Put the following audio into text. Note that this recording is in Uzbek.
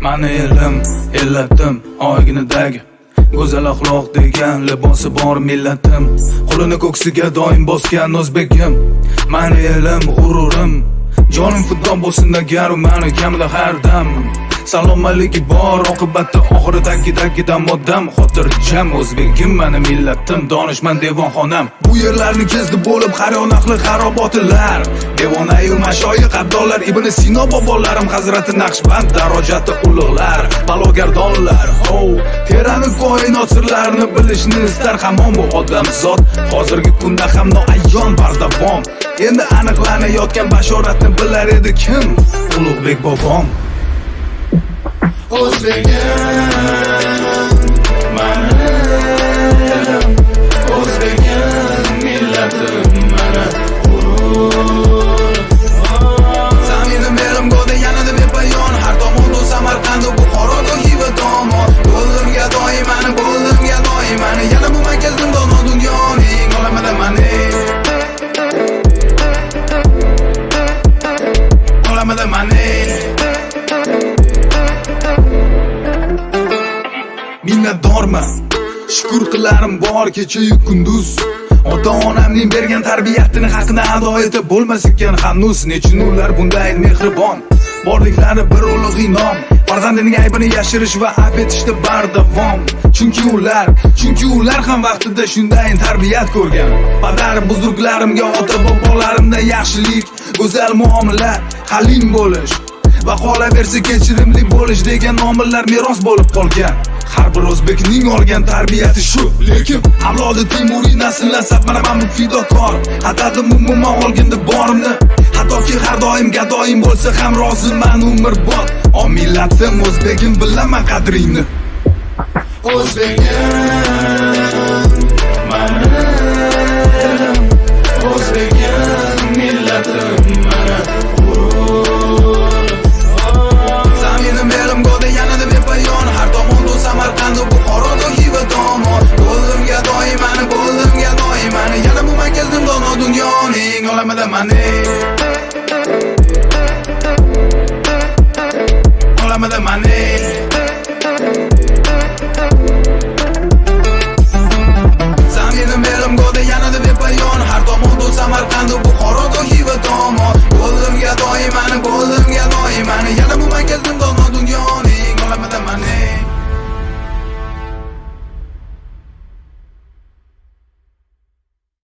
Mani elim, ellatim oyginidagi go'zal axloq degan libosi bor millatim. Qo'lini ko'ksiga doim bosgan o'zbegim. Mani elim, g'ururim, jonim fido bo'lsin agar mani kamida har dam. Salomatligi bor oqibatda oxiridagi moddam. Xotirjam o'zbegim mani millatim, donishmand devonxonam. Bu yerlarni kezdi bo'lib har yon ahli xarobotilar. Devonayu mashoyiq abdollar, Ibn Sino bobolarim, Hazrati Naqshband darajati ulug'lar, balogardonlar. Terani koinot sirlarini bilishni istar hamon bu odamzod. Hozirgi kunda ham noayyon bardavom. Endi aniqlanayotgan bashoratni bilar edi kim? Ulug'bek bobom. O'zbegim, mani O'zbegim, millatim mana g'urur. Zaminim elim go'da yanada bepayon, har tomonda Samarqand, Buxoro, Xiva tomon. Bo'ldimga doimani, yana bu markazim dono dunyoning olamida mani. Olamida mani. Minnatdorman, shukr qilarim bor kecha-yu kunduz. Ota-onamning bergan tarbiyatini haqini ado etib bo'lmas ekan hanuz. Nechun ular bunday mehribon, borliklari bir ulug' inom. Farzandining aybini yashirish va afv etishda bardavom. Chunki ular ham vaqtida shunday tarbiyat ko'rgan. Padar buzurglarimga, ota bobolarimdan yaxshilik, go'zal muomala, halim bo'lish va qolaversa kechirimli bo'lish degan omillar meros bo'lib qolgan. Har bir o'zbekning olgan tarbiyati shu. Lekin avlodi Temuriy nasllasab mana men fidokor. Xatadim umuman olganda borimni, hattoki har doim gadoyim bo'lsa ham roziman umrbod. O millatim o'zbegim, bilaman qadringni. O'zbegim,